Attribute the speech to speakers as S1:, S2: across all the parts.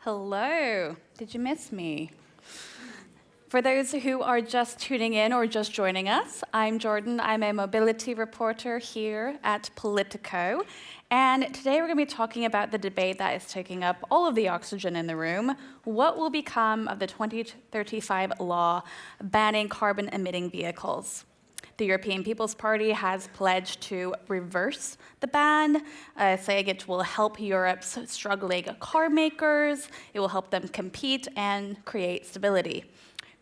S1: Hello. Did you miss me? For those who are just tuning in or just joining us, I'm Jordan. I'm a mobility reporter here at Politico. And today we're going to be talking about the debate that is taking up all of the oxygen in the room. What will become of the 2035 law banning carbon-emitting vehicles? The European People's Party has pledged to reverse the ban, saying it will help Europe's struggling car makers, it will help them compete and create stability.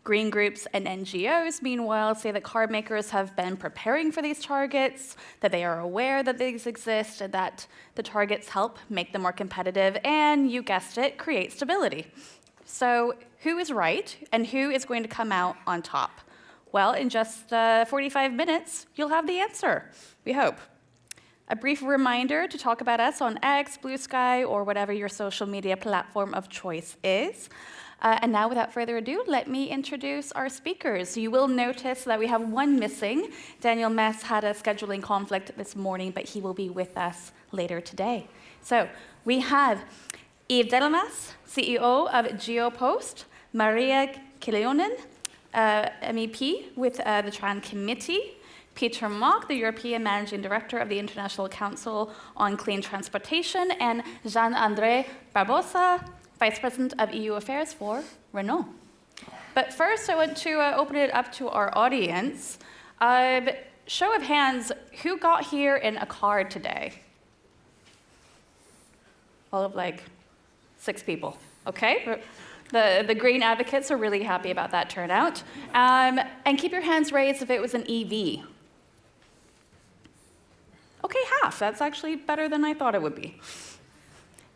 S1: Green groups and NGOs, meanwhile, say that car makers have been preparing for these targets, that they are aware that these exist, and that the targets help make them more competitive, and you guessed it, create stability. So who is right, and who is going to come out on top? Well, in just 45 minutes, you'll have the answer, we hope. A brief reminder to talk about us on X, Blue Sky, or whatever your social media platform of choice is. And now, without further ado, let me introduce our speakers. You will notice that we have one missing. Daniel Mess had a scheduling conflict this morning, but he will be with us later today. So we have Yves Delmas, CEO of GeoPost, Maria Kilionen, MEP with the Tran Committee, Peter Mock, the European Managing Director of the International Council on Clean Transportation, and Jean-André Barbosa, Vice President of EU Affairs for Renault. But first, I want to open it up to our audience. Show of hands, who got here in a car today? All of like 6 people, okay? The green advocates are really happy about that turnout. And keep your hands raised if it was an EV. Okay, half. That's actually better than I thought it would be.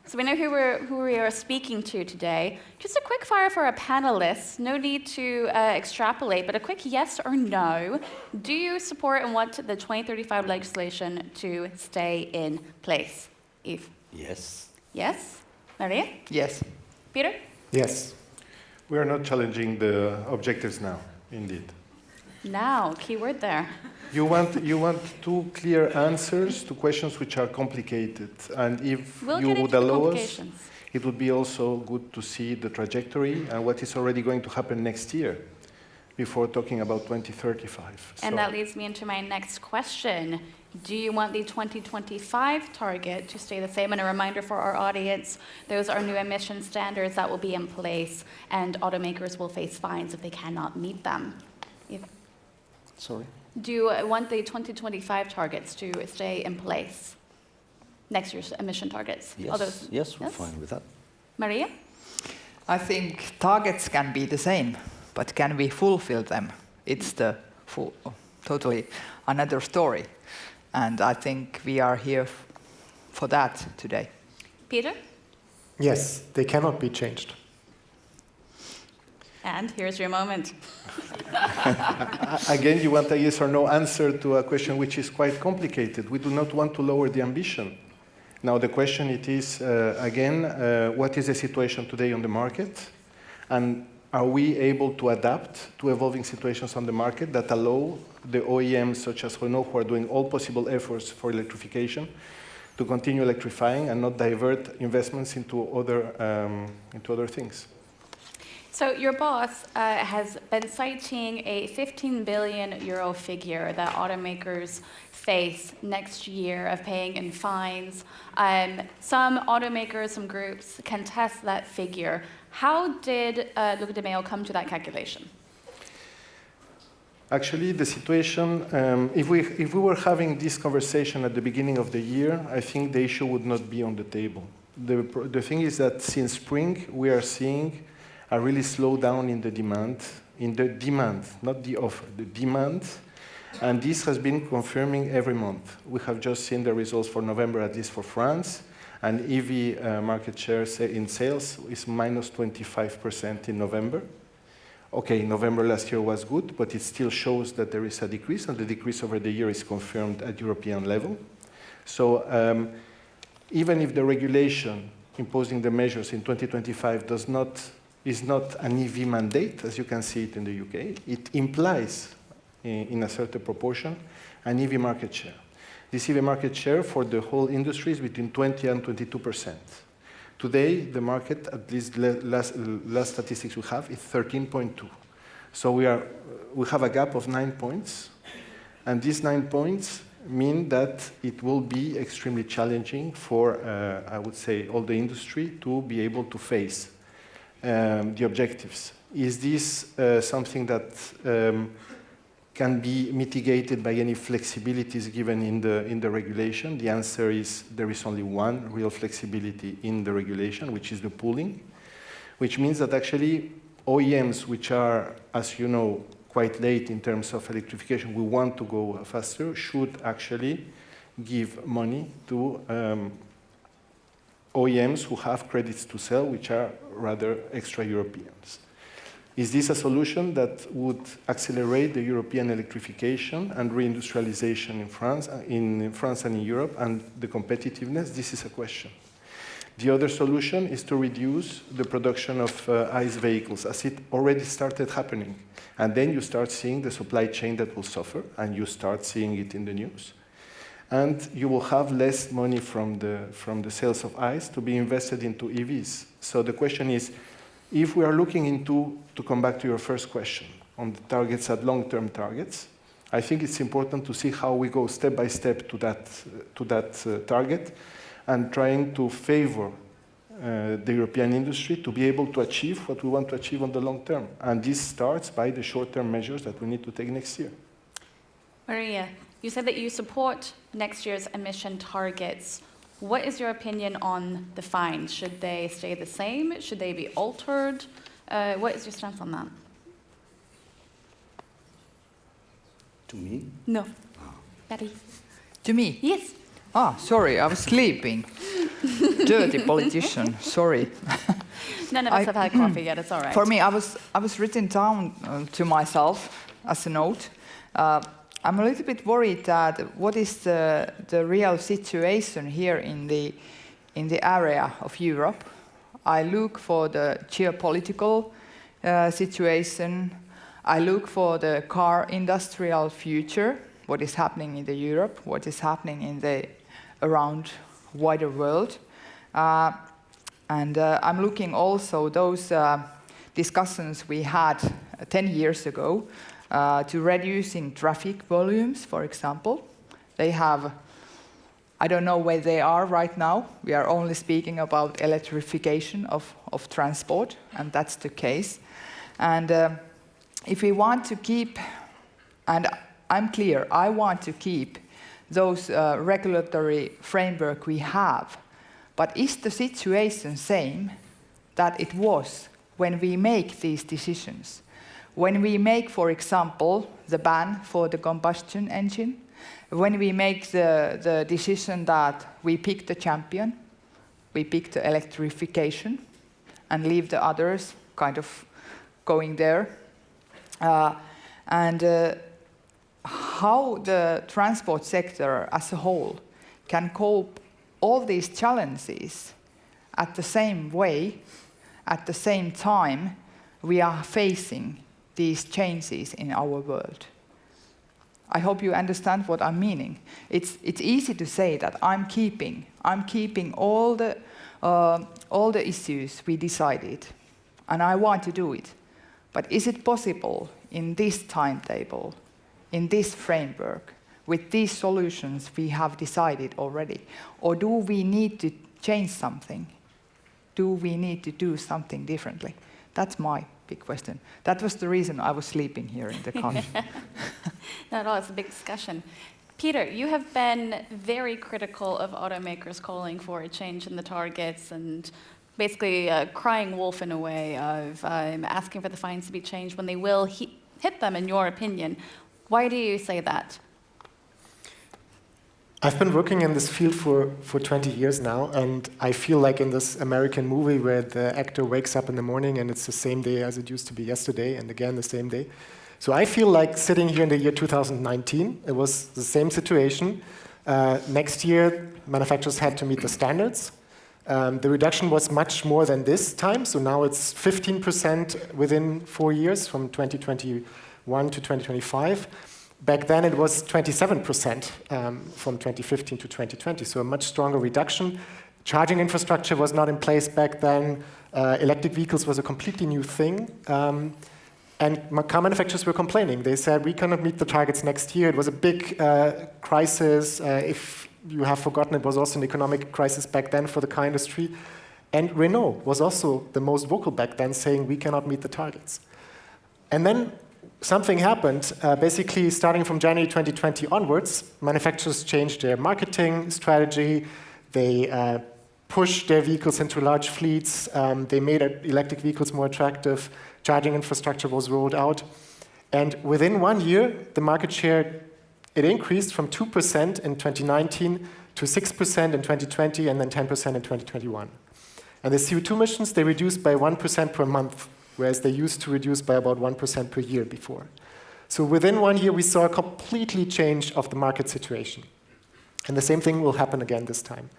S1: So we know who we are speaking to today. Just a quick fire for our panelists. No need to extrapolate, but a quick yes or no. Do you support and want the 2035 legislation to stay in place? Yves?
S2: Yes.
S1: Yes? Maria?
S3: Yes.
S1: Peter?
S4: Yes. We are not challenging the objectives now, indeed.
S1: Now, key word there.
S4: You want 2 clear answers to questions which are complicated. And if
S1: We'll
S4: you
S1: get
S4: would
S1: into the
S4: allow us,
S1: complications.
S4: it would be also good to see the trajectory and what is already going to happen next year before talking about 2035.
S1: And that leads me into my next question. Do you want the 2025 target to stay the same? And a reminder for our audience, those are new emission standards that will be in place, and automakers will face fines if they cannot meet them.
S4: Sorry?
S1: Do you want the 2025 targets to stay in place? Next year's emission targets?
S2: Yes, yes, we're fine with that.
S1: Maria?
S3: I think targets can be the same, but can we fulfill them? It's totally another story. And I think we are here for that today.
S1: Peter?
S5: Yes, they cannot be changed.
S1: And here's your moment.
S4: Again, you want a yes or no answer to a question which is quite complicated. We do not want to lower the ambition. Now, the question it is, again, what is the situation today on the market? And are we able to adapt to evolving situations on the market that allow the OEMs such as Renault, who are doing all possible efforts for electrification, to continue electrifying and not divert investments into other things?
S1: So your boss has been citing a 15 billion euro figure that automakers face next year of paying in fines. Some automakers, some groups contest that figure. How did Luca de Meo come to that calculation?
S4: Actually, the situation, if we were having this conversation at the beginning of the year, I think the issue would not be on the table. The thing is that since spring, we are seeing a really slowdown in the demand, not the offer, the demand. And this has been confirming every month. We have just seen the results for November, at least for France, and EV market share in sales is minus 25% in November. Okay, November last year was good, but it still shows that there is a decrease, and the decrease over the year is confirmed at European level. So even if the regulation imposing the measures in 2025 is not an EV mandate, as you can see it in the UK, it implies, in a certain proportion, an EV market share. This EV market share for the whole industry is between 20 and 22%. Today, the market, at least last statistics we have, is 13.2. So we have a gap of 9 points, and these 9 points mean that it will be extremely challenging for, I would say, all the industry to be able to face the objectives. Is this something that can be mitigated by any flexibilities given in the regulation? The answer is there is only one real flexibility in the regulation, which is the pooling, which means that actually OEMs, which are, as you know, quite late in terms of electrification, we want to go faster, should actually give money to OEMs who have credits to sell, which are rather extra-Europeans. Is this a solution that would accelerate the European electrification and reindustrialization in France and in Europe, and the competitiveness? This is a question. The other solution is to reduce the production of ICE vehicles, as it already started happening. And then you start seeing the supply chain that will suffer, and you start seeing it in the news. And you will have less money from the sales of ICE to be invested into EVs. So the question is, if we are looking into, to come back to your first question, on the targets at long-term targets, I think it's important to see how we go step by step to that target, and trying to favor the European industry to be able to achieve what we want to achieve on the long term. And this starts by the short-term measures that we need to take next year.
S1: Maria, you said that you support next year's emission targets. What is your opinion on the fines? Should they stay the same? Should they be altered? What is your stance on that?
S2: To me?
S1: No. Betty?
S3: To me?
S1: Yes.
S3: Ah, sorry, I was sleeping. Dirty politician, sorry.
S1: None of us have had coffee yet, it's all right.
S3: For me, I was written down to myself as a note. I'm a little bit worried that what is the real situation here in the area of Europe. I look for the geopolitical situation. I look for the car industrial future, what is happening in Europe, what is happening in the around wider world. And I'm looking also those discussions we had 10 years ago to reducing traffic volumes, for example. They have, I don't know where they are right now. We are only speaking about electrification of transport, and that's the case. And if we want to keep, and I'm clear, I want to keep those regulatory framework we have. But is the situation same that it was when we make these decisions? When we make, for example, the ban for the combustion engine, when we make the decision that we pick the champion, we pick the electrification, and leave the others kind of going there. How the transport sector as a whole can cope all these challenges at the same way, at the same time, we are facing these changes in our world. I hope you understand what I'm meaning. It's easy to say that I'm keeping all the issues we decided, and I want to do it. But is it possible in this timetable, in this framework, with these solutions we have decided already? Or do we need to change something? Do we need to do something differently? That's my big question. That was the reason I was sleeping here in the car.
S1: Not at all, it's a big discussion. Peter, you have been very critical of automakers calling for a change in the targets and basically crying wolf in a way of asking for the fines to be changed when they will hit them, in your opinion. Why do you say that?
S5: I've been working in this field for 20 years now, and I feel like in this American movie where the actor wakes up in the morning and it's the same day as it used to be yesterday, and again the same day. So I feel like sitting here in the year 2019, it was the same situation. Next year, manufacturers had to meet the standards. The reduction was much more than this time, so now it's 15% within 4 years, from 2021 to 2025. Back then it was 27% from 2015 to 2020, so a much stronger reduction. Charging infrastructure was not in place back then. Electric vehicles was a completely new thing. And car manufacturers were complaining. They said, we cannot meet the targets next year. It was a big crisis. If you have forgotten, it was also an economic crisis back then for the car industry. And Renault was also the most vocal back then, saying we cannot meet the targets. And then something happened. Basically, starting from January 2020 onwards, manufacturers changed their marketing strategy. They pushed their vehicles into large fleets. They made electric vehicles more attractive. Charging infrastructure was rolled out. And within 1 year, the market share, it increased from 2% in 2019 to 6% in 2020 and then 10% in 2021. And the CO2 emissions, they reduced by 1% per month, whereas they used to reduce by about 1% per year before. So within 1 year, we saw a completely change of the market situation. And the same thing will happen again this time.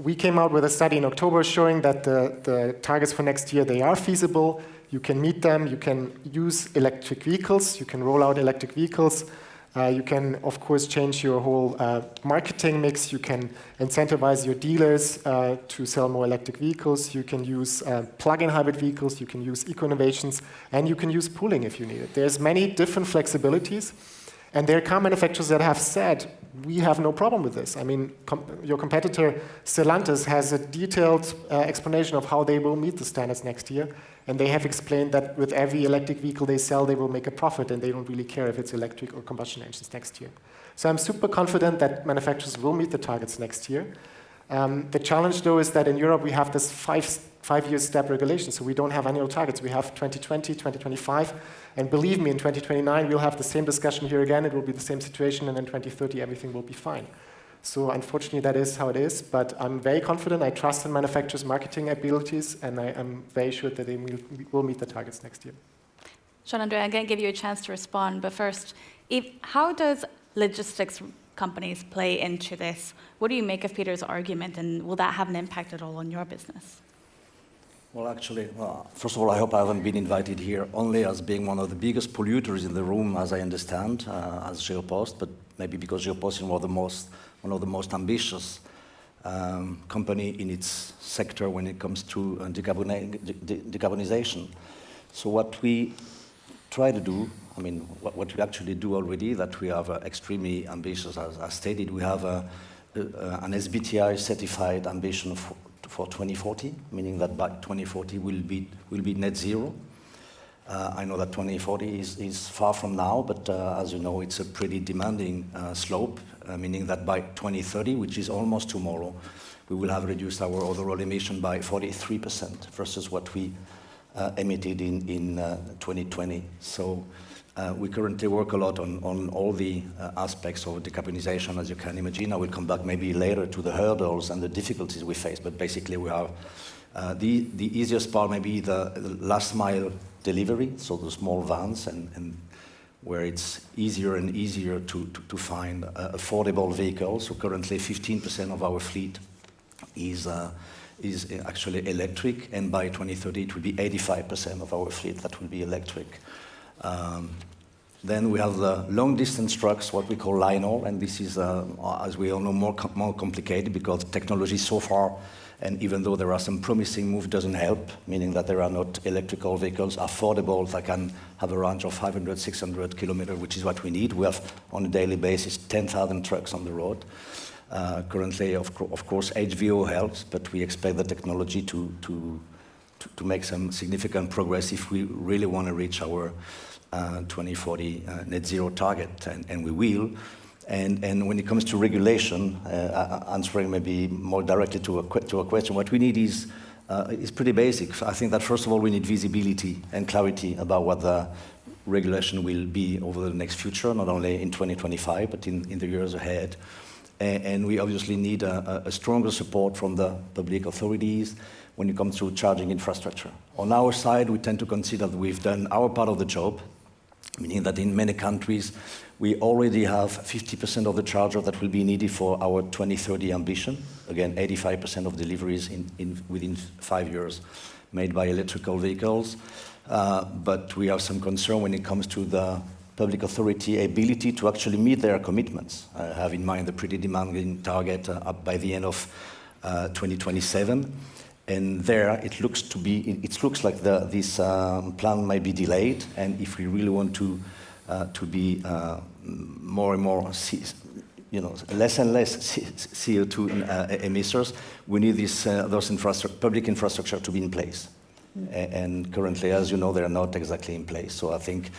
S5: We came out with a study in October showing that the targets for next year, they are feasible. You can meet them. You can use electric vehicles. You can roll out electric vehicles. You can, of course, change your whole marketing mix. You can incentivize your dealers to sell more electric vehicles. You can use plug-in hybrid vehicles. You can use eco-innovations. And you can use pooling if you need it. There's many different flexibilities. And there are car manufacturers that have said, we have no problem with this. I mean, your competitor, Stellantis, has a detailed explanation of how they will meet the standards next year. And they have explained that with every electric vehicle they sell, they will make a profit, and they don't really care if it's electric or combustion engines next year. So I'm super confident that manufacturers will meet the targets next year. The challenge, though, is that in Europe we have this five-year step regulation, so we don't have annual targets. We have 2020, 2025, and believe me, in 2029 we'll have the same discussion here again. It will be the same situation, and in 2030 everything will be fine. So unfortunately, that is how it is, but I'm very confident. I trust in manufacturers' marketing abilities, and I am very sure that they will meet the targets next year.
S1: Jean-André, I'm going to give you a chance to respond, but first, how does logistics companies play into this? What do you make of Peter's argument, and will that have an impact at all on your business?
S2: Well, actually, first of all, I hope I haven't been invited here only as being one of the biggest polluters in the room, as I understand, as Geopost, but maybe because Geopost is one of the most ambitious company in its sector when it comes to decarbonization. So what we try to do, I mean, what we actually do already, that we have extremely ambitious, as stated, we have an SBTi certified ambition for 2040, meaning that by 2040 will be net zero. I know that 2040 is far from now, but as you know, it's a pretty demanding slope, meaning that by 2030, which is almost tomorrow, we will have reduced our overall emission by 43% versus what we emitted in 2020. So we currently work a lot on all the aspects of decarbonization, as you can imagine. I will come back maybe later to the hurdles and the difficulties we face, but basically we have the easiest part, maybe the last mile delivery, so the small vans, and where it's easier and easier to find affordable vehicles. So currently 15% of our fleet is actually electric, and by 2030 it will be 85% of our fleet that will be electric. Then we have the long-distance trucks, what we call line haul, and this is, as we all know, more complicated because technology so far, and even though there are some promising moves, doesn't help, meaning that there are not electrical vehicles affordable that can have a range of 500, 600 kilometers, which is what we need. We have, on a daily basis, 10,000 trucks on the road. Currently, of course, HVO helps, but we expect the technology to make some significant progress if we really want to reach our 2040 net zero target, and we will. And when it comes to regulation, answering maybe more directly to a question, what we need is pretty basic. I think that first of all we need visibility and clarity about what the regulation will be over the next future, not only in 2025 but in the years ahead. And we obviously need a stronger support from the public authorities when it comes to charging infrastructure. On our side, we tend to consider that we've done our part of the job, meaning that in many countries we already have 50% of the charger that will be needed for our 2030 ambition. Again, 85% of deliveries within 5 years made by electrical vehicles. But we have some concern when it comes to the public authority ability to actually meet their commitments. Have in mind the pretty demanding target by the end of 2027. And there, it looks like this plan might be delayed. And if we really want to be more and more, less and less CO2 emitters, we need those public infrastructure to be in place. And currently, as you know, they are not exactly in place. So I think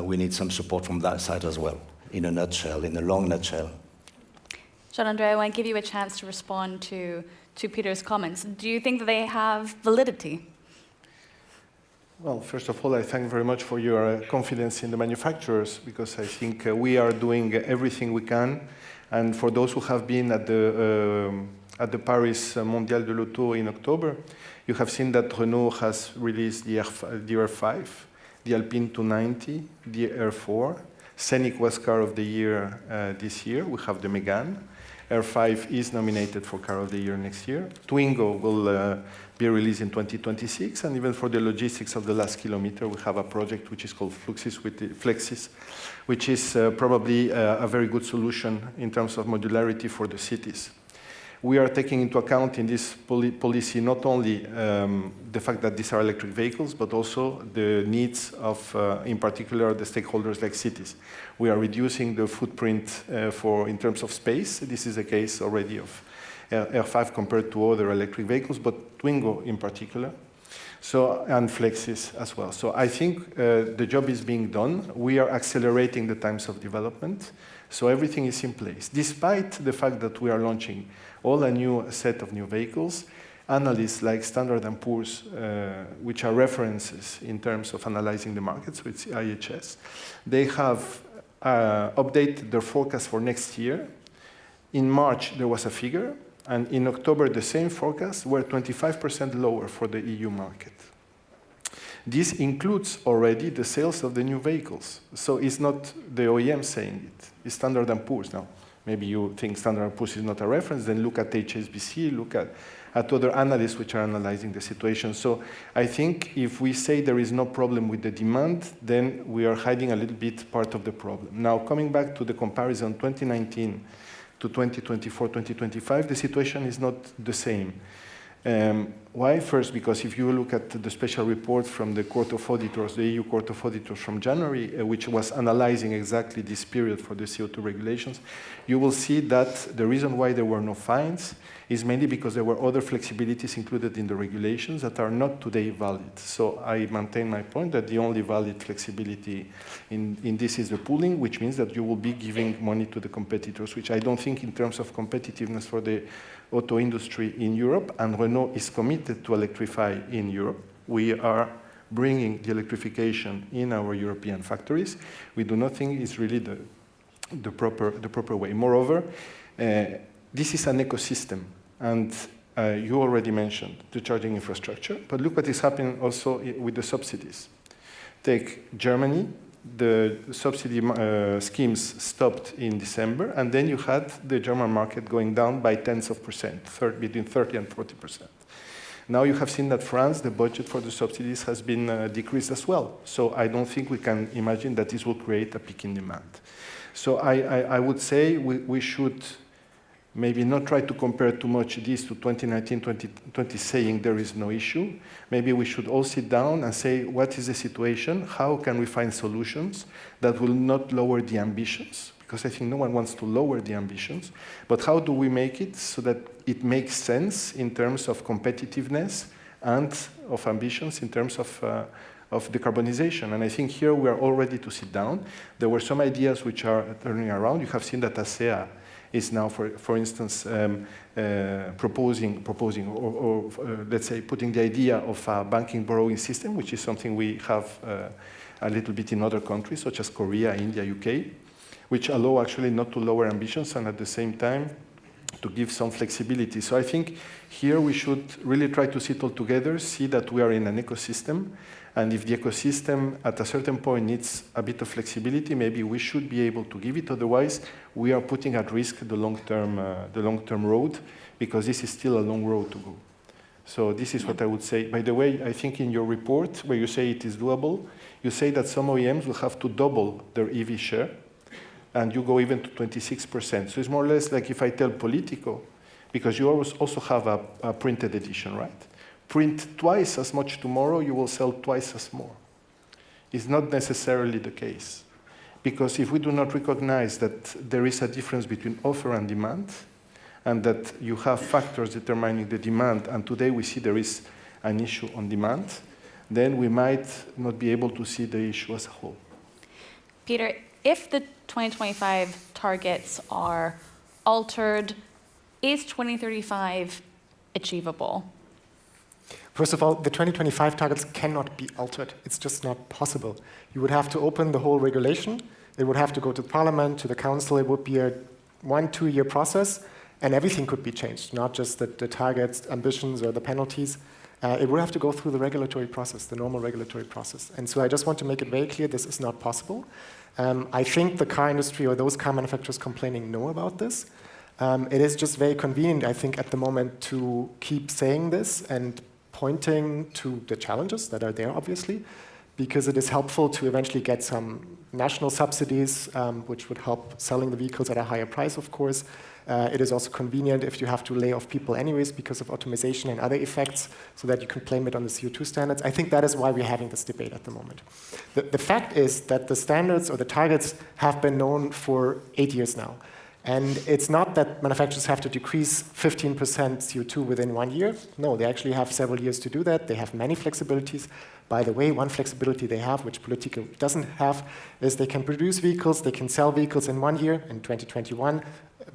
S2: we need some support from that side as well, in a nutshell, in a long nutshell.
S1: Jean-André, I want to give you a chance to respond to Peter's comments. Do you think that they have validity?
S4: Well, first of all, I thank very much for your confidence in the manufacturers, because I think we are doing everything we can. And for those who have been at the Paris Mondial de l'Auto in October, you have seen that Renault has released the R5, the Alpine 290, the R4. Scenic was Car of the Year this year. We have the Megane. R5 is nominated for Car of the Year next year. Twingo will be released in 2026, and even for the logistics of the last kilometer, we have a project which is called Flexis, which is probably a very good solution in terms of modularity for the cities. We are taking into account in this policy not only the fact that these are electric vehicles, but also the needs of, in particular, the stakeholders like cities. We are reducing the footprint in terms of space. This is the case already of R5 compared to other electric vehicles, but Twingo in particular. And Flexis as well. So I think the job is being done. We are accelerating the times of development. So everything is in place. Despite the fact that we are launching all a new set of new vehicles, analysts like Standard & Poor's, which are references in terms of analyzing the markets, with IHS, they have updated their forecast for next year. In March, there was a figure, and in October, the same forecasts were 25% lower for the EU market. This includes already the sales of the new vehicles. So it's not the OEM saying it, it's Standard & Poor's now. Maybe you think Standard & Poor's is not a reference, then look at HSBC, look at other analysts which are analyzing the situation. So I think if we say there is no problem with the demand, then we are hiding a little bit part of the problem. Now, coming back to the comparison 2019 to 2024, 2025, the situation is not the same. Why? First, because if you look at the special report from the Court of Auditors, the EU Court of Auditors from January, which was analyzing exactly this period for the CO2 regulations, you will see that the reason why there were no fines is mainly because there were other flexibilities included in the regulations that are not today valid. So I maintain my point that the only valid flexibility in this is the pooling, which means that you will be giving money to the competitors, which I don't think in terms of competitiveness for the auto industry in Europe, and Renault is committed to electrify in Europe. We are bringing the electrification in our European factories. We do not think it's really the proper way. Moreover, this is an ecosystem, and you already mentioned the charging infrastructure, but look what is happening also with the subsidies. Take Germany. The subsidy schemes stopped in December, and then you had the German market going down by tens of percent, between 30 and 40%. Now you have seen that France, the budget for the subsidies has been decreased as well. So I don't think we can imagine that this will create a peak in demand. So I would say we should maybe not try to compare too much this to 2019, 2020, saying there is no issue. Maybe we should all sit down and say, what is the situation? How can we find solutions that will not lower the ambitions? Because I think no one wants to lower the ambitions. But how do we make it so that it makes sense in terms of competitiveness and of ambitions in terms of decarbonization? And I think here we are all ready to sit down. There were some ideas which are turning around. You have seen that ASEA is now, for instance, proposing or let's say putting the idea of a banking borrowing system, which is something we have a little bit in other countries, such as Korea, India, UK, which allow actually not to lower ambitions and at the same time to give some flexibility. So I think here we should really try to sit all together, see that we are in an ecosystem, and if the ecosystem at a certain point needs a bit of flexibility, maybe we should be able to give it. Otherwise, we are putting at risk the long-term road, because this is still a long road to go. So this is what I would say. By the way, I think in your report, where you say it is doable, you say that some OEMs will have to double their EV share, and you go even to 26%. So it's more or less like if I tell Politico, because you always also have a printed edition, right? Print twice as much tomorrow, you will sell twice as more. It's not necessarily the case. Because if we do not recognize that there is a difference between offer and demand, and that you have factors determining the demand, and today we see there is an issue on demand, then we might not be able to see the issue as a whole.
S1: Peter, if the 2025 targets are altered, is 2035 achievable?
S5: First of all, the 2025 targets cannot be altered. It's just not possible. You would have to open the whole regulation. It would have to go to Parliament, to the Council. It would be a 1-2 year process, and everything could be changed, not just the targets, ambitions, or the penalties. It would have to go through the regulatory process, the normal regulatory process. And so I just want to make it very clear this is not possible. I think the car industry or those car manufacturers complaining know about this. It is just very convenient, I think, at the moment to keep saying this and pointing to the challenges that are there, obviously, because it is helpful to eventually get some national subsidies, which would help selling the vehicles at a higher price, of course. It is also convenient if you have to lay off people anyways because of automation and other effects, so that you can blame it on the CO2 standards. I think that is why we're having this debate at the moment. The fact is that the standards or the targets have been known for 8 years now. And it's not that manufacturers have to decrease 15% CO2 within 1 year. No, they actually have several years to do that. They have many flexibilities. By the way, one flexibility they have, which POLITICO doesn't have, is they can produce vehicles, they can sell vehicles in 1 year, in 2021,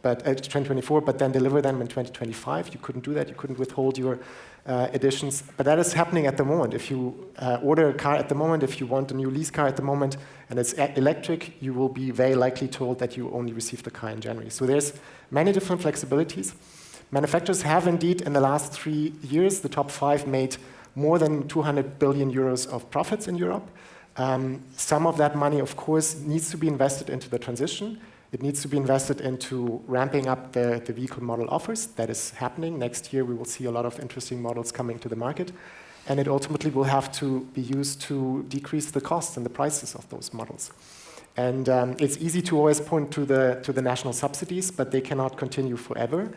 S5: but 2024, but then deliver them in 2025. You couldn't do that. You couldn't withhold your additions. But that is happening at the moment. If you order a car at the moment, if you want a new lease car at the moment, and it's electric, you will be very likely told that you only receive the car in January. So there's many different flexibilities. Manufacturers have indeed, in the last 3 years, the top 5 made more than 200 billion euros of profits in Europe. Some of that money, of course, needs to be invested into the transition. It needs to be invested into ramping up the vehicle model offers. That is happening. Next year, we will see a lot of interesting models coming to the market. And it ultimately will have to be used to decrease the costs and the prices of those models. And it's easy to always point to the national subsidies, but they cannot continue forever.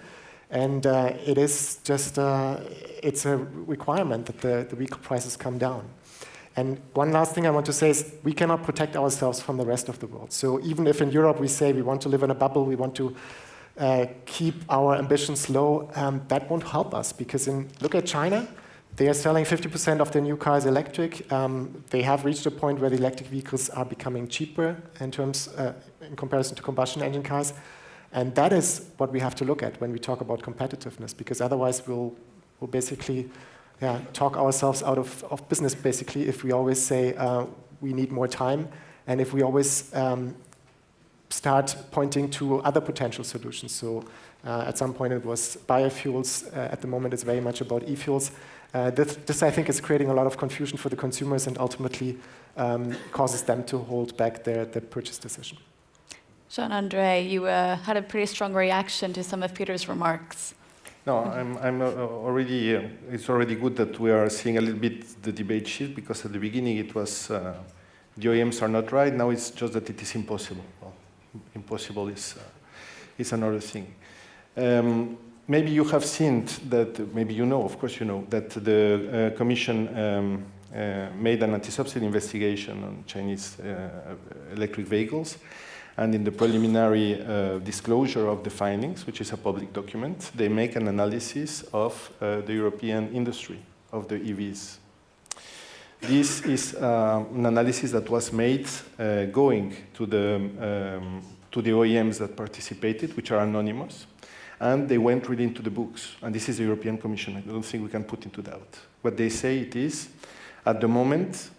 S5: And it is just, it's a requirement that the vehicle prices come down. And one last thing I want to say is we cannot protect ourselves from the rest of the world. So even if in Europe we say we want to live in a bubble, we want to keep our ambitions low, that won't help us. Because look at China. They are selling 50% of their new cars electric. They have reached a point where the electric vehicles are becoming cheaper in comparison to combustion engine cars. And that is what we have to look at when we talk about competitiveness, because otherwise we'll basically talk ourselves out of business, basically, if we always say we need more time, and if we always start pointing to other potential solutions. So at some point it was biofuels. At the moment it's very much about e-fuels. This, I think, is creating a lot of confusion for the consumers and ultimately causes them to hold back their purchase decision.
S1: Jean-André, you had a pretty strong reaction to some of Peter's remarks.
S4: No, I'm already. It's already good that we are seeing a little bit the debate shift, because at the beginning it was the OEMs are not right. Now it's just that it is impossible. Well, impossible is another thing. Maybe you have seen that. Maybe you know. Of course, you know that the Commission made an anti-subsidy investigation on Chinese electric vehicles. And in the preliminary disclosure of the findings, which is a public document, they make an analysis of the European industry of the EVs. This is an analysis that was made going to the OEMs that participated, which are anonymous, and they went really into the books. And this is the European Commission. I don't think we can put into doubt. What they say it is, at the moment,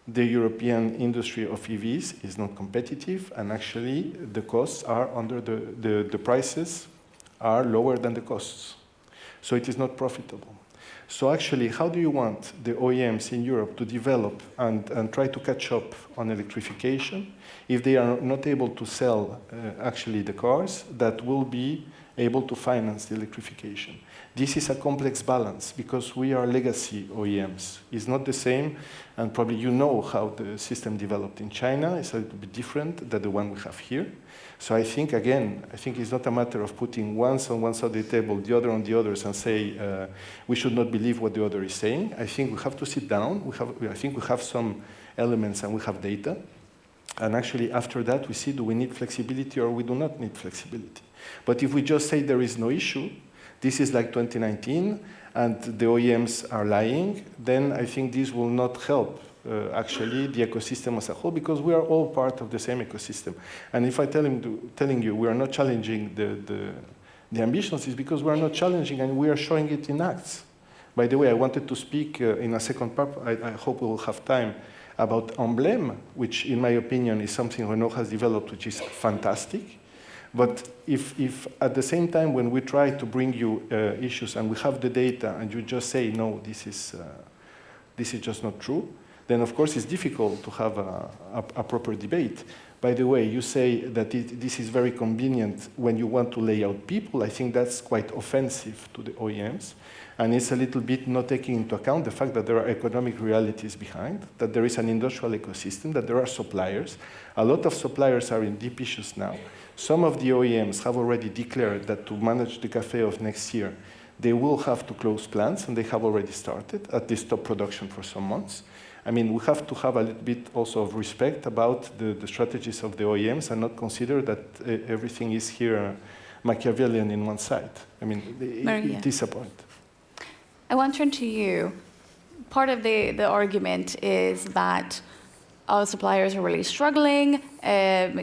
S4: the European industry of EVs is not competitive, and actually the costs are the prices are lower than the costs. So it is not profitable. So actually, how do you want the OEMs in Europe to develop and try to catch up on electrification if they are not able to sell actually the cars that will be able to finance the electrification. This is a complex balance because we are legacy OEMs. It's not the same, and probably you know how the system developed in China. It's a little bit different than the one we have here. So I think, again, it's not a matter of putting one on one side of the table, the other on the others, and say we should not believe what the other is saying. I think we have to sit down. I think we have some elements and we have data. And actually, after that, we see, do we need flexibility or we do not need flexibility? But if we just say there is no issue, this is like 2019, and the OEMs are lying, then I think this will not help actually the ecosystem as a whole, because we are all part of the same ecosystem. And if I telling you we are not challenging the ambitions, is because we are not challenging and we are showing it in acts. By the way, I wanted to speak in a second part, I hope we will have time, about Emblem, which in my opinion is something Renault has developed, which is fantastic. But if at the same time when we try to bring you issues and we have the data and you just say, no, this is just not true, then of course it's difficult to have a proper debate. By the way, you say that this is very convenient when you want to lay out people. I think that's quite offensive to the OEMs. And it's a little bit not taking into account the fact that there are economic realities behind, that there is an industrial ecosystem, that there are suppliers. A lot of suppliers are in deep issues now. Some of the OEMs have already declared that to manage the CAFE of next year, they will have to close plants, and they have already started, at least stop production for some months. I mean, we have to have a little bit also of respect about the strategies of the OEMs and not consider that everything is here Machiavellian in one side. I mean, it is a point.
S1: I want to turn to you. Part of the argument is that our suppliers are really struggling,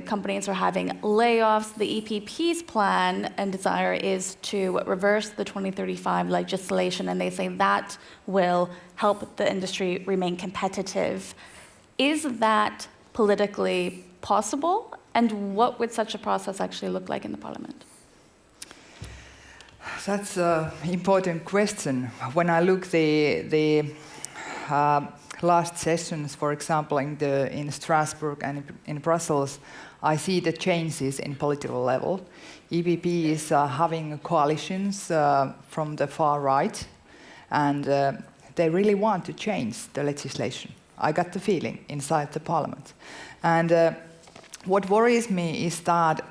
S1: companies are having layoffs. The EPP's plan and desire is to reverse the 2035 legislation, and they say that will help the industry remain competitive. Is that politically possible? And what would such a process actually look like in the parliament?
S3: That's an important question. When I look the last sessions, for example, in Strasbourg and in Brussels, I see the changes in political level. EPP is having coalitions from the far right, and they really want to change the legislation. I got the feeling inside the parliament. And what worries me is that,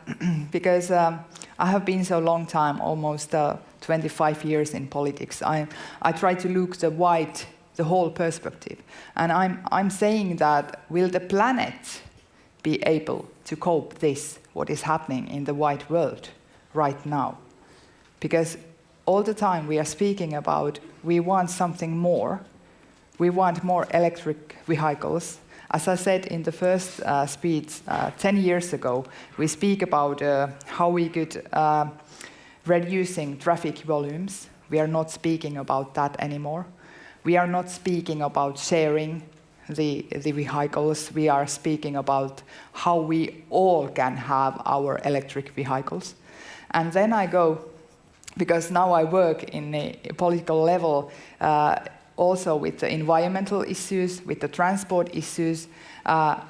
S3: because I have been so long time, almost 25 years in politics, I try to look the whole perspective. And I'm saying that will the planet be able to cope this, what is happening in the white world right now? Because all the time we are speaking about we want something more. We want more electric vehicles. As I said in the first speech 10 years ago, we speak about how we could reducing traffic volumes. We are not speaking about that anymore. We are not speaking about sharing the vehicles. We are speaking about how we all can have our electric vehicles. And then I go, because now I work in a political level, also with the environmental issues, with the transport issues,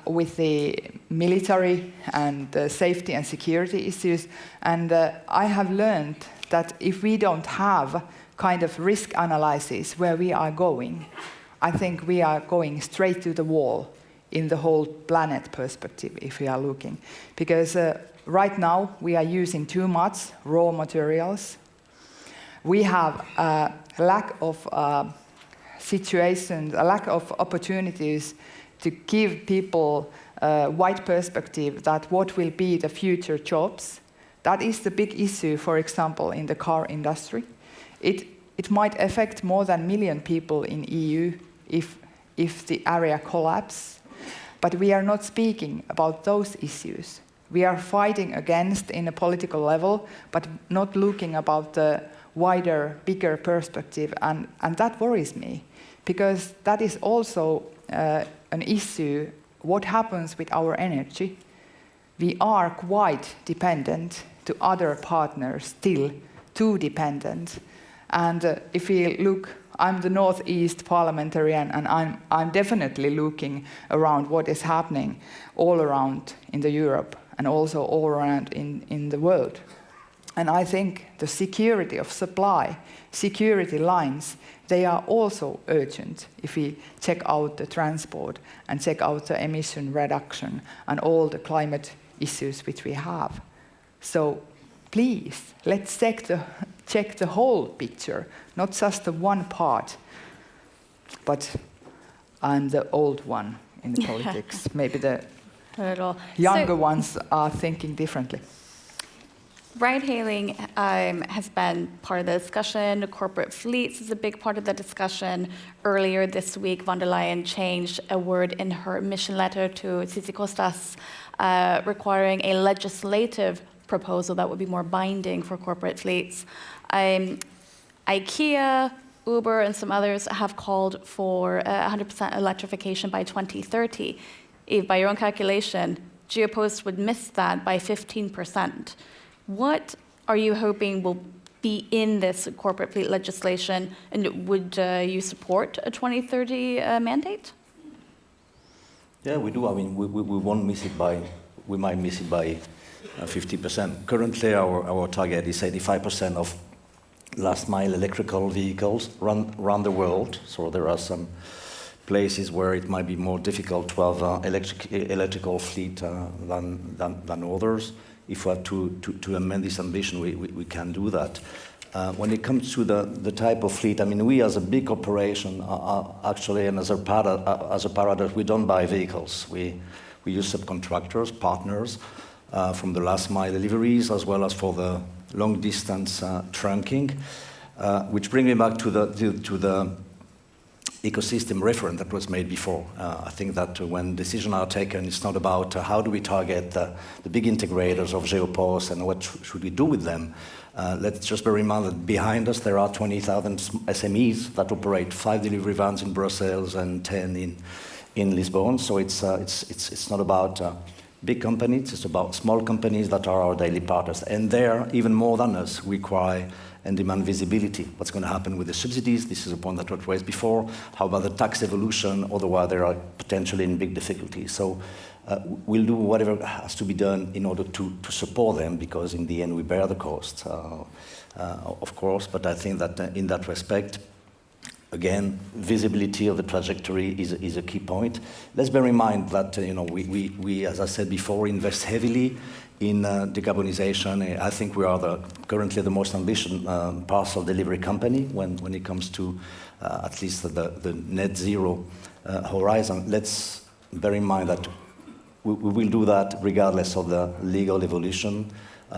S3: with the military and the safety and security issues. And I have learned that if we don't have kind of risk analysis where we are going, I think we are going straight to the wall in the whole planet perspective if we are looking. Because right now we are using too much raw materials. We have a lack of situations, a lack of opportunities to give people a wide perspective that what will be the future jobs. That is the big issue, for example, in the car industry. It might affect more than 1 million people in EU if the area collapses. But we are not speaking about those issues. We are fighting against in a political level, but not looking about the wider, bigger perspective. And that worries me, because that is also an issue. What happens with our energy? We are quite dependent to other partners, still too dependent. And if we look, I'm the Northeast parliamentarian, and I'm definitely looking around what is happening all around in the Europe and also all around in the world. And I think the security of supply, security lines, they are also urgent if we check out the transport and check out the emission reduction and all the climate issues which we have. So please, let's check the whole picture, not just the one part, but I'm the old one in the politics. Maybe the younger ones are thinking differently.
S1: Ride-hailing has been part of the discussion. Corporate fleets is a big part of the discussion. Earlier this week, von der Leyen changed a word in her mission letter to Tsitsikostas, requiring a legislative proposal that would be more binding for corporate fleets. IKEA, Uber, and some others have called for 100% electrification by 2030. If, by your own calculation, Geopost would miss that by 15%. What are you hoping will be in this corporate fleet legislation, and would you support a 2030 mandate?
S2: Yeah, we do. I mean, we won't miss it by, we might miss it by 50%. Currently, our target is 85% of last mile electrical vehicles around the world. So there are some places where it might be more difficult to have electrical fleet than others. If we have to amend this ambition, we can do that. When it comes to the type of fleet, I mean, we as a big corporation actually, and as a paradox, we don't buy vehicles. We use subcontractors, partners, from the last mile deliveries as well as for the long distance trunking, which brings me back to the ecosystem reference that was made before. I think that when decisions are taken, it's not about how do we target the big integrators of Geopost and what should we do with them. Let's just bear in mind that behind us there are 20,000 SMEs that operate 5 delivery vans in Brussels and 10 in Lisbon. So it's not about big companies, it's about small companies that are our daily partners. And there, even more than us, require and demand visibility. What's going to happen with the subsidies? This is a point that was raised before. How about the tax evolution? Otherwise, they are potentially in big difficulties. So we'll do whatever has to be done in order to support them, because in the end, we bear the cost, of course. But I think that in that respect, again, visibility of the trajectory is a key point. Let's bear in mind that we, as I said before, invest heavily in decarbonization. I think we are currently the most ambitious parcel delivery company when it comes to at least the net zero horizon. Let's bear in mind that we will do that regardless of the legal evolution,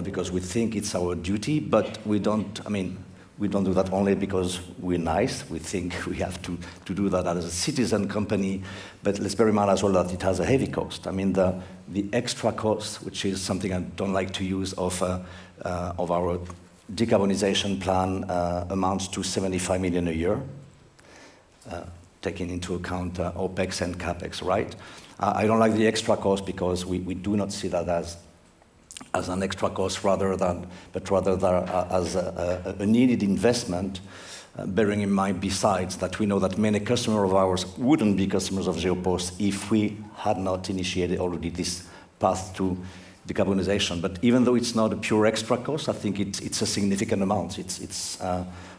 S2: because we think it's our duty, but we don't do that only because we're nice. We think we have to do that as a citizen company, but let's bear in mind as well that it has a heavy cost. I mean, the extra cost, which is something I don't like to use, of our decarbonization plan amounts to 75 million a year, taking into account OPEX and CAPEX, right? I don't like the extra cost because we do not see that as an extra cost, rather than as a needed investment, bearing in mind besides that we know that many customers of ours wouldn't be customers of Geopost if we had not initiated already this path to decarbonization. But even though it's not a pure extra cost, I think it's a significant amount. It's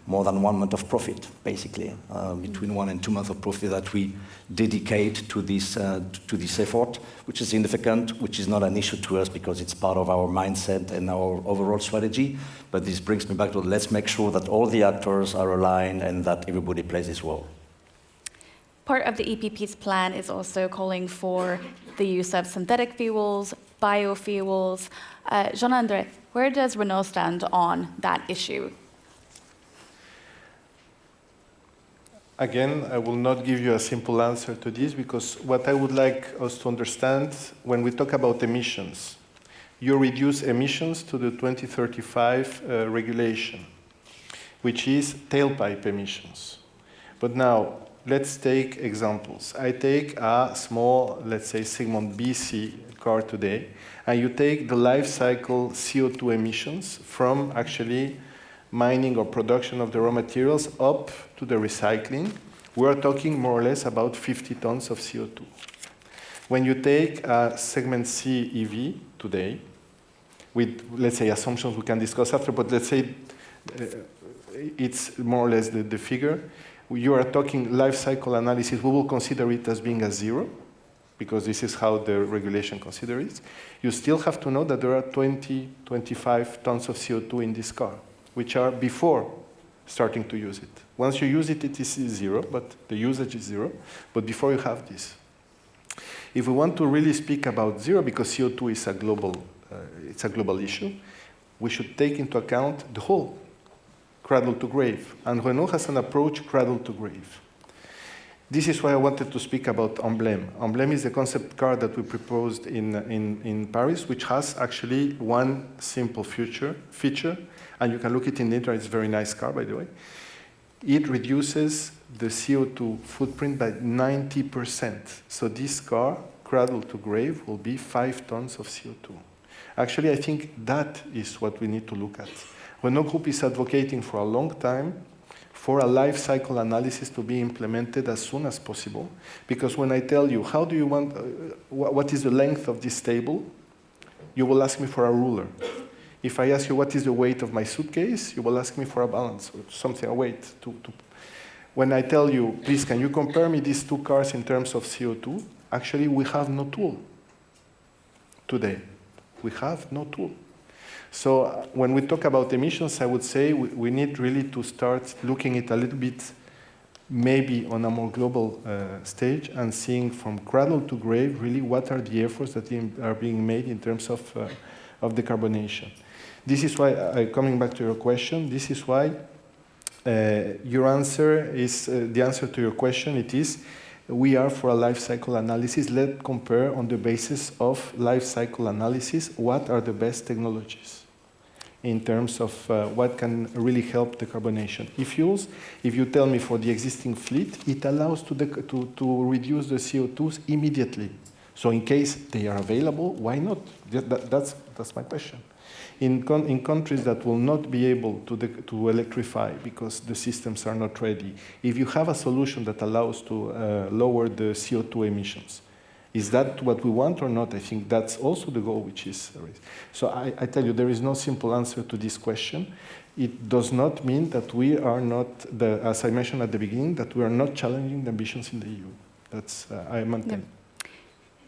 S2: more than 1 month of profit, basically, between 1 and 2 months of profit that we dedicate to this effort, which is significant, which is not an issue to us because it's part of our mindset and our overall strategy. But this brings me back to let's make sure that all the actors are aligned and that everybody plays his role.
S1: Part of the EPP's plan is also calling for the use of synthetic fuels, biofuels. Jean-André, where does Renault stand on that issue?
S4: Again, I will not give you a simple answer to this, because what I would like us to understand when we talk about emissions, you reduce emissions to the 2035 regulation, which is tailpipe emissions. But now, let's take examples. I take a small, let's say, segment BC car today, and you take the life cycle CO2 emissions from actually mining or production of the raw materials up to the recycling. We're talking more or less about 50 tons of CO2. When you take a segment C EV today, with, let's say, assumptions we can discuss after, but let's say it's more or less the figure. You are talking life cycle analysis, we will consider it as being a 0, because this is how the regulation considers it. You still have to know that there are 25 tons of CO2 in this car, which are before starting to use it. Once you use it, it is 0, but the usage is 0, but before you have this. If we want to really speak about 0, because CO2 is it's a global issue, we should take into account the whole cradle to grave. And Renault has an approach cradle to grave. This is why I wanted to speak about Emblème. Emblème is the concept car that we proposed in Paris, which has actually one simple feature, and you can look it in the internet, it's a very nice car, by the way. It reduces the CO2 footprint by 90%. So this car, cradle to grave, will be 5 tons of CO2. Actually, I think that is what we need to look at. Renault Group is advocating for a long time for a life cycle analysis to be implemented as soon as possible. Because when I tell you, how do you want, what is the length of this table, you will ask me for a ruler. If I ask you what is the weight of my suitcase, you will ask me for a balance, or something, a weight. When I tell you, please, can you compare me these two cars in terms of CO2, actually we have no tool today. We have no tool. So when we talk about emissions, I would say we need really to start looking at it a little bit, maybe on a more global stage, and seeing from cradle to grave, really what are the efforts that are being made in terms of decarbonation. This is why, coming back to your question, this is why your answer is, the answer to your question, it is, we are for a life cycle analysis. Let's compare on the basis of life cycle analysis, what are the best technologies in terms of what can really help decarbonation. E-fuels, if you tell me for the existing fleet, it allows to reduce the CO2s immediately. So in case they are available, why not? That's my question. In countries that will not be able to electrify because the systems are not ready, if you have a solution that allows to lower the CO2 emissions, is that what we want or not? I think that's also the goal which is raised. So I tell you, there is no simple answer to this question. It does not mean that we are not, as I mentioned at the beginning, that we are not challenging the ambitions in the EU. That's, I maintain.
S1: Yeah.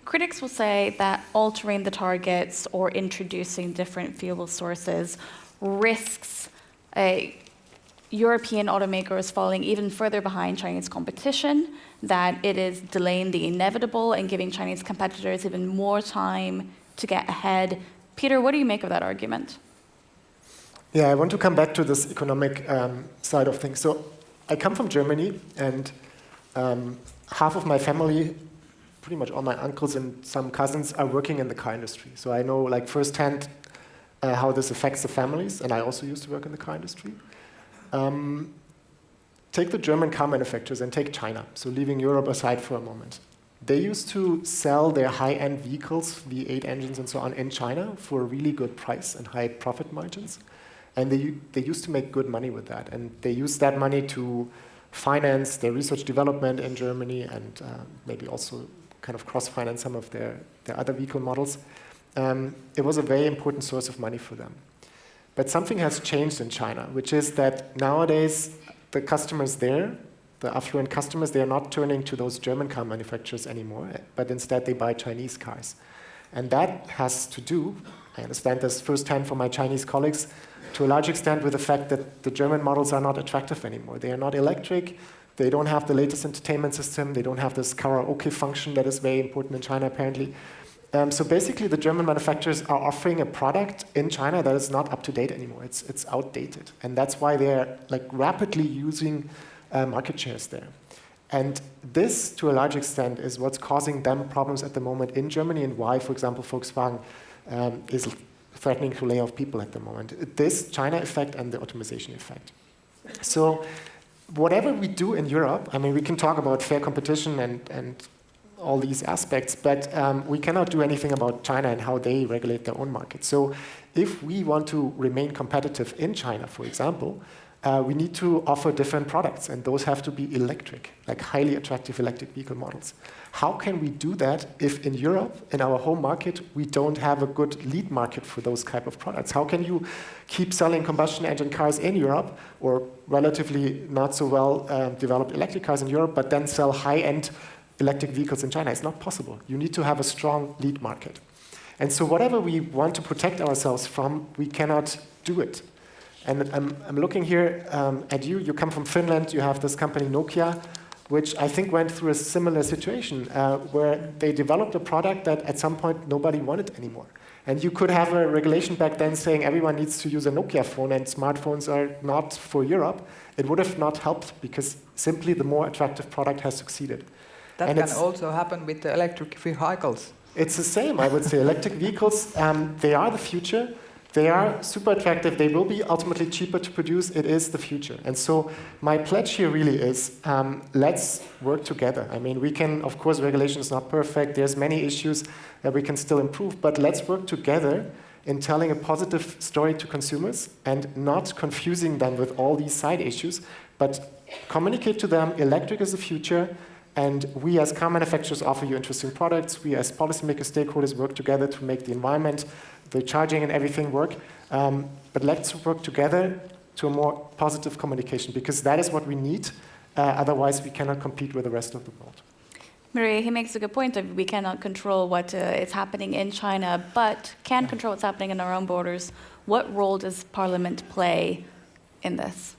S1: Critics will say that altering the targets or introducing different fuel sources risks European automakers falling even further behind Chinese competition, that it is delaying the inevitable and giving Chinese competitors even more time to get ahead. Peter, what do you make of that argument?
S5: Yeah, I want to come back to this economic side of things. So I come from Germany, and half of my family, pretty much all my uncles and some cousins, are working in the car industry. So I know, like, firsthand how this affects the families, and I also used to work in the car industry. Take the German car manufacturers and take China, so leaving Europe aside for a moment. They used to sell their high-end vehicles, V8 engines and so on, in China for a really good price and high profit margins. And they used to make good money with that. And they used that money to finance their research development in Germany and maybe also kind of cross-finance some of their other vehicle models. It was a very important source of money for them. But something has changed in China, which is that nowadays the customers there, the affluent customers, they are not turning to those German car manufacturers anymore, but instead they buy Chinese cars. And that has to do, I understand this firsthand from my Chinese colleagues, to a large extent with the fact that the German models are not attractive anymore. They are not electric, they don't have the latest entertainment system, they don't have this karaoke function that is very important in China apparently. So basically the German manufacturers are offering a product in China that is not up to date anymore. It's outdated. And that's why they're like rapidly using market shares there. And this, to a large extent, is what's causing them problems at the moment in Germany, and why, for example, Volkswagen is threatening to lay off people at the moment. This China effect and the automation effect. So whatever we do in Europe, I mean, we can talk about fair competition and all these aspects, but we cannot do anything about China and how they regulate their own market. So if we want to remain competitive in China, for example, we need to offer different products, and those have to be electric, like highly attractive electric vehicle models. How can we do that if in Europe, in our home market, we don't have a good lead market for those type of products? How can you keep selling combustion engine cars in Europe, or relatively not so well developed electric cars in Europe, but then sell high-end electric vehicles in China? It's not possible. You need to have a strong lead market. And so whatever we want to protect ourselves from, we cannot do it. And I'm looking here at you. You come from Finland. You have this company Nokia, which I think went through a similar situation where they developed a product that at some point nobody wanted anymore. And you could have a regulation back then saying everyone needs to use a Nokia phone and smartphones are not for Europe. It would have not helped because simply the more attractive product has succeeded.
S3: That
S5: and
S3: can also happen with the electric vehicles.
S5: It's the same, I would say. Electric vehicles, they are the future. They are super attractive. They will be ultimately cheaper to produce. It is the future. And so my pledge here really is, let's work together. I mean, we can, of course, regulation is not perfect. There's many issues that we can still improve. But let's work together in telling a positive story to consumers and not confusing them with all these side issues, but communicate to them electric is the future. And we as car manufacturers offer you interesting products. We as policymakers, stakeholders work together to make the environment, the charging and everything work. But let's work together to a more positive communication, because that is what we need. Otherwise, we cannot compete with the rest of the world.
S1: Maria, he makes a good point that we cannot control what is happening in China, but can control what's happening in our own borders. What role does Parliament play in this?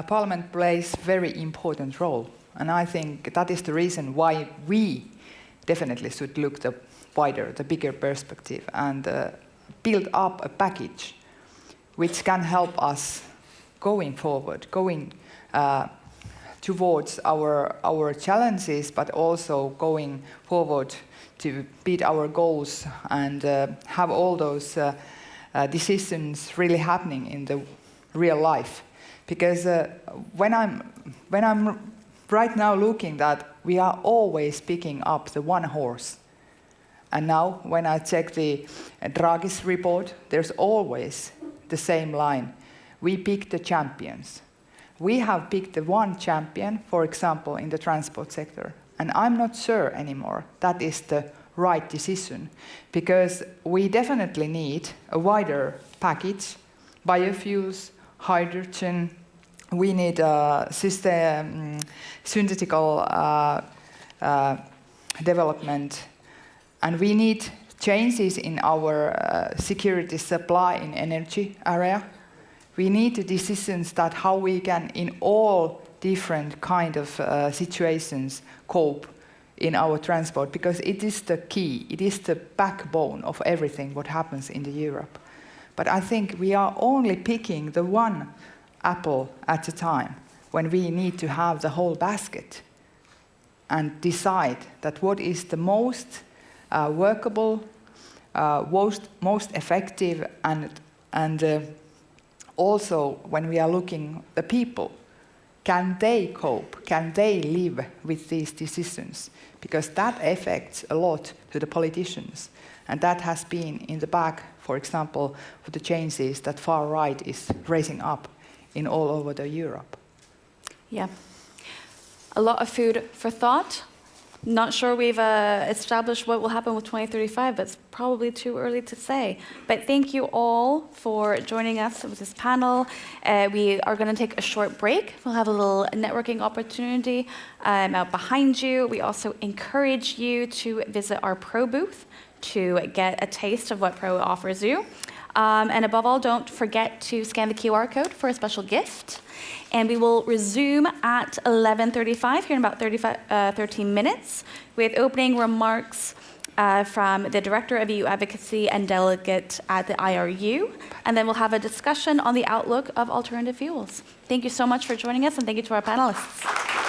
S3: Parliament plays a very important role. And I think that is the reason why we definitely should look the wider, the bigger perspective and build up a package which can help us going forward, going towards our challenges, but also going forward to beat our goals and have all those decisions really happening in the real life. Because when I'm right now looking that we are always picking up the one horse. And now when I check the Draghi's report, there's always the same line. We pick the champions. We have picked the one champion, for example, in the transport sector. And I'm not sure anymore that is the right decision, because we definitely need a wider package, biofuels, hydrogen. We need synthetical development, and we need changes in our security supply in energy area. We need the decisions that how we can, in all different kind of situations, cope in our transport, because it is the key, it is the backbone of everything what happens in Europe. But I think we are only picking the one apple at a time, when we need to have the whole basket and decide that what is the most workable, most effective, and also when we are looking the people, can they cope? Can they live with these decisions? Because that affects a lot to the politicians, and that has been in the back, for example, for the changes that far right is raising up in all over Europe.
S1: Yeah. A lot of food for thought. Not sure we've established what will happen with 2035, but it's probably too early to say. But thank you all for joining us with this panel. We are going to take a short break. We'll have a little networking opportunity out behind you. We also encourage you to visit our Pro booth to get a taste of what Pro offers you. And above all, don't forget to scan the QR code for a special gift. And we will resume at 11:35, here in about 13 minutes, with opening remarks from the Director of EU Advocacy and Delegate at the IRU. And then we'll have a discussion on the outlook of alternative fuels. Thank you so much for joining us, and thank you to our panelists.